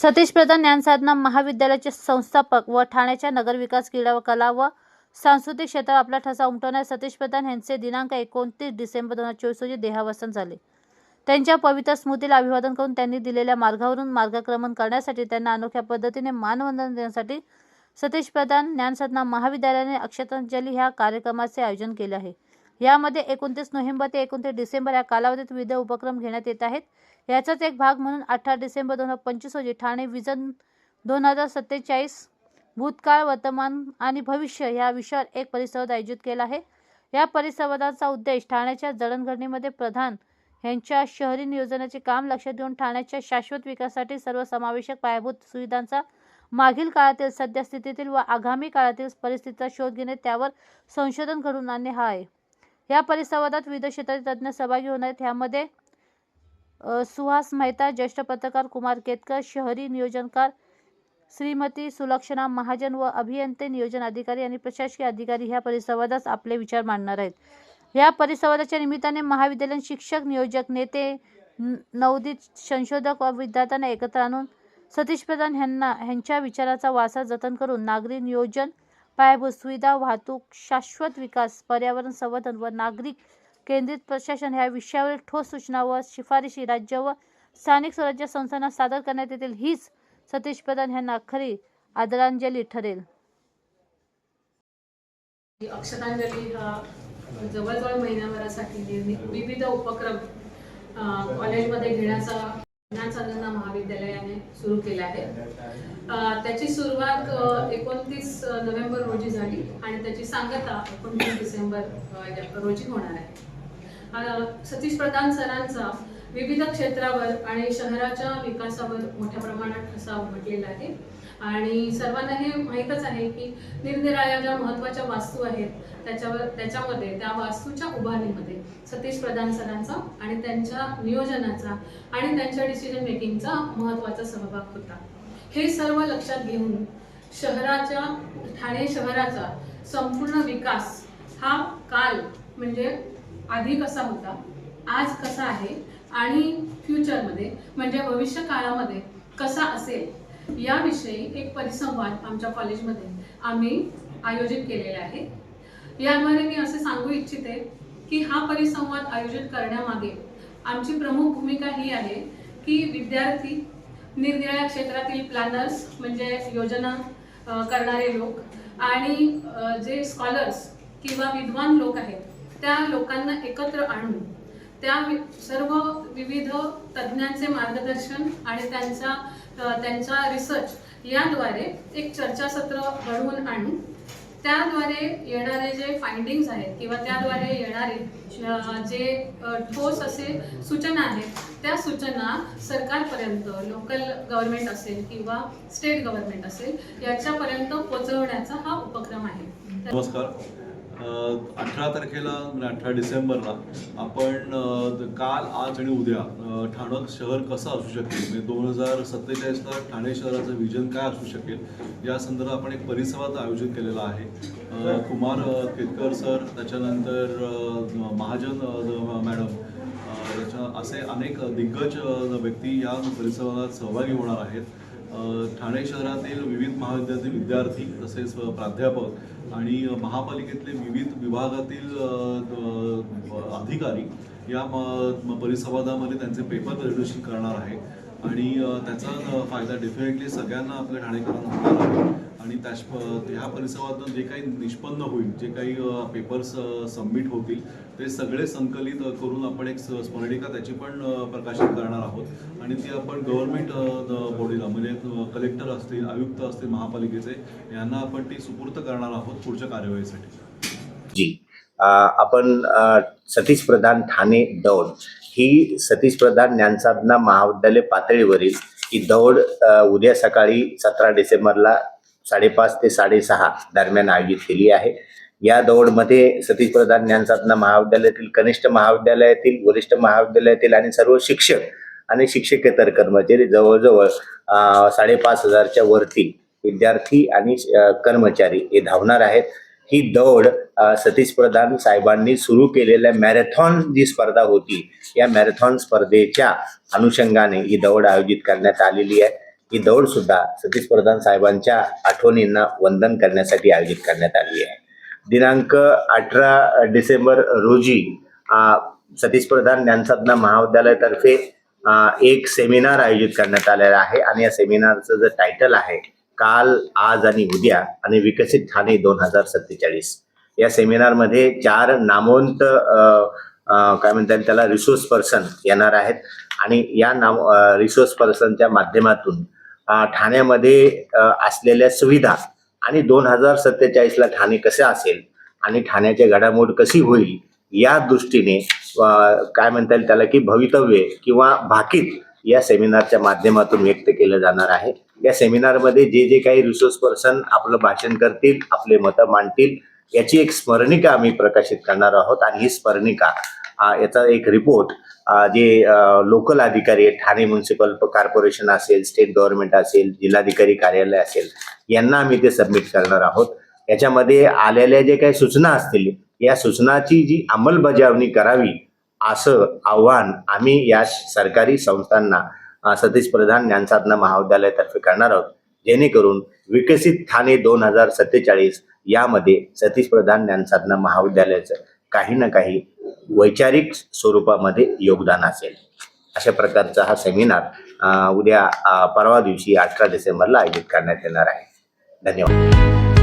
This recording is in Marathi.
सतीश प्रधान ज्ञानसाधना महाविद्यालयाचे संस्थापक व ठाण्याच्या नगरविकास, क्रीडा व कला व सांस्कृतिक क्षेत्रात आपला ठसा उमटवणारे सतीश प्रधान यांचे दिनांक 29 डिसेंबर 2024 रोजी देहावसान झाले. त्यांच्या पवित्र स्मृतीला अभिवादन करून त्यांनी दिलेल्या मार्गावरून मार्गक्रमण करण्यासाठी त्यांना अनोख्या पद्धतीने मानवंदना देण्यासाठी सतीश प्रधान ज्ञानसाधना महाविद्यालयाने अक्षतांजली ह्या कार्यक्रमाचे आयोजन केले आहे. यामध्ये 29 नोव्हेंबर ते 29 डिसेंबर या कालावधीत विविध उपक्रम घेण्यात येत आहेत. याचाच एक भाग म्हणून 18 डिसेंबर 2025 रोजी ठाणे विजन 2047 भूतकाळ, वर्तमान आणि भविष्य या विषयावर एक परिसंवाद आयोजित केला आहे. या परिसंवादाचा उद्देश ठाण्याच्या जडणघडणीमध्ये प्रधान यांच्या शहरी नियोजनाचे काम लक्षात घेऊन ठाण्याच्या शाश्वत विकासासाठी सर्वसमावेशक पायाभूत सुविधांचा मागील काळातील, सद्यस्थितीतील व आगामी काळातील परिस्थितीचा शोध घेणे, त्यावर संशोधन घडवून आणणे हा आहे. या परिसंवादात विविध क्षेत्रातील तज्ज्ञ सहभागी होणार आहेत. यामध्ये सुहास मेहता, ज्येष्ठ पत्रकार कुमार केतकर, शहरी नियोजनकार श्रीमती सुलक्षणा महाजन व अभियंते, नियोजन अधिकारी आणि प्रशासकीय अधिकारी ह्या परिसंवादात आपले विचार मांडणार आहेत. या परिसंवादाच्या निमित्ताने महाविद्यालयीन शिक्षक, नियोजक, नेते, नवोदित संशोधक व विद्यार्थ्यांना एकत्र आणून सतीश प्रधान ह्यांच्या विचाराचा वारसा जतन करून नागरी नियोजन, पायाभूत सुविधा, वाहतूक, शाश्वत विकास, पर्यावरण संवर्धन व नागरिक केंद्रित प्रशासन ह्या विषयावरील ठोस सूचना व शिफारशी राज्य व स्थानिक स्वराज्य संस्थांना सादर करण्यात येतील. हीच सतीश प्रधान यांना खरी आदरांजली ठरेल. अक्षतांजली हा जवळजवळ महिन्याभरासाठी विविध उपक्रम कॉलेजमध्ये घेण्याचा ज्ञानसाधना महाविद्यालयाने सुरू केला आहे. त्याची सुरुवात 29 नोव्हेंबर रोजी झाली आणि त्याची सांगता 29 डिसेंबर रोजी होणार आहे. सतीश प्रधान सरांचा विविध क्षेत्रावर आणि शहराच्या विकासावर मोठ्या प्रमाणात ठसा उमटलेला आहे आणि सर्वांना हे माहीतच आहे की निरनिराळ्या ज्या महत्त्वाच्या वास्तू आहेत त्याच्यामध्ये त्या वास्तूच्या उभारणीमध्ये सतीश प्रधान सरांचा आणि त्यांच्या नियोजनाचा आणि त्यांच्या डिसिजन मेकिंगचा महत्त्वाचा सहभाग होता. हे सर्व लक्षात घेऊन ठाणे शहराचा संपूर्ण विकास हा काल म्हणजे आधी कसा होता, आज कसा आहे आणि फ्युचरमध्ये म्हणजे भविष्य काळामध्ये कसा असेल याविषयी एक परिसंवाद आमच्या कॉलेजमध्ये आम्ही आयोजित केलेला आहे. याद्वारे मी असे सांगू इच्छिते की हा परिसंवाद आयोजित करण्यामागे आमची प्रमुख भूमिका ही आहे की विद्यार्थी, निरनिराळ्या क्षेत्रातील प्लॅनर्स म्हणजे योजना करणारे लोक आणि जे स्कॉलर्स किंवा विद्वान लोक आहेत त्या लोकांना एकत्र आणून त्या सर्व विविध तज्ज्ञांचे मार्गदर्शन आणि त्यांचा रिसर्च याद्वारे एक चर्चासत्र घडवून आणून त्याद्वारे येणारे जे फाइंडिंग्स आहेत किंवा त्याद्वारे येणारे जे ठोस असे सूचना आहेत त्या सूचना सरकारपर्यंत, लोकल गव्हर्नमेंट असेल किंवा स्टेट गव्हर्नमेंट असेल याच्यापर्यंत पोहोचवण्याचा हा उपक्रम आहे. नमस्कार. 18 तारखेला म्हणजे 18 डिसेंबरला आपण काल, आज आणि उद्या ठाणे शहर कसं असू शकेल म्हणजे 2047ला ठाणे शहराचं विजन काय असू शकेल या संदर्भात आपण एक परिसंवाद आयोजित केलेला आहे. कुमार केतकर सर, त्याच्यानंतर महाजन मॅडम, असे अनेक दिग्गज व्यक्ती या परिसंवादात सहभागी होणार आहेत. ठाणे शहरातील विविध महाविद्यालयातील विद्यार्थी तसेच प्राध्यापक आणि महापालिकेतले विविध विभागातील अधिकारी या परिसंवादामध्ये त्यांचे पेपर प्रेझेंटेशन करणार आहे आणि त्याचा फायदा डेफिनेटली सगळ्यांना आपल्या ठाणेकरांना होणार आहे. आणि ह्या परिसंवादातून जे काही निष्पन्न होईल, जे काही पेपर्स सबमिट होतील ते सगळे संकलित करून आपण एक स्मरणिका त्याची पण प्रकाशित करणार आहोत आणि ती आपण गव्हर्नमेंट बॉडीला म्हणजे कलेक्टर असतील, आयुक्त असतील महापालिकेचे यांना आपण ती सुपूर्त करणार आहोत पुढच्या कार्यवाहीसाठी. जी आपण सतीश प्रधान ठाणे दौड ही सतीश प्रधान ज्ञानसाधना महाविद्यालय पातळीवरील ही दौड उद्या सकाळी 17 डिसेंबरला 5:30 ते 6:30 दरम्यान आयोजित केली आहे. या दौडमध्ये सतीश प्रधान ज्ञानसाधना महाविद्यालयातील कनिष्ठ महाविद्यालयातील, वरिष्ठ महाविद्यालयातील आणि सर्व शिक्षक आणि शिक्षकेतर कर्मचारी जवळजवळ 5,500च्या वरती विद्यार्थी आणि कर्मचारी हे धावणार आहेत. ही दौड सतीश प्रधान साहेबांनी सुरू केलेल्या मॅरेथॉन जी स्पर्धा होती या मॅरेथॉन स्पर्धेच्या अनुषंगाने ही दौड आयोजित करण्यात आलेली आहे. ही दौड सुद्धा सतीश प्रधान साहेबांच्या आठवणींना वंदन करण्यासाठी आयोजित करण्यात आली आहे. दिनांक 18 डिसेंबर रोजी सतीश प्रधान ज्ञानसाधना महाविद्यालयातर्फे एक सेमिनार आयोजित करण्यात आलेला आहे आणि या सेमिनारचं जे टायटल आहे काल, आज आणि उद्या आणि विकसित ठाणे 2047. या सेमिनारमध्ये 4 नामवंत काय म्हणतात त्याला रिसोर्स पर्सन येणार आहेत आणि या रिसोर्स पर्सनच्या माध्यमातून ठाण्यामध्ये असलेल्या सुविधा आणि 2047ला ठाणे कसं असेल आणि ठाण्याची घडामोड कशी होईल या दृष्टीने काय म्हणता येईल त्याला की भवितव्य किंवा भाकीत या सेमिनारच्या माध्यमातून व्यक्त केलं जाणार आहे. या सेमिनारमध्ये जे जे काही रिसोर्स पर्सन आपलं भाषण करतील, आपले मतं मांडतील, याची एक स्मरणिका आम्ही प्रकाशित करणार आहोत आणि ही स्मरणिका याचा एक रिपोर्ट जे लोकल अधिकारी आहेत, ठाणे म्युन्सिपल कॉर्पोरेशन असेल, स्टेट गव्हर्नमेंट असेल, जिल्हाधिकारी कार्यालय असेल, यांना आम्ही ते सबमिट करणार आहोत. याच्यामध्ये आलेल्या जे काही सूचना असतील या सूचनाची जी अंमलबजावणी करावी असं आव्हान आम्ही या सरकारी संस्थांना सतीश प्रधान ज्ञानसाधना महाविद्यालयातर्फे करणार आहोत, जेणेकरून विकसित ठाणे 2047 यामध्ये सतीश प्रधान ज्ञानसाधना महाविद्यालयाचं काही ना काही वैचारिक स्वरूपामध्ये योगदान असेल. अशा प्रकारचा हा सेमिनार उद्या परवा दिवशी 18 डिसेंबरला आयोजित करण्यात येणार आहे. धन्यवाद.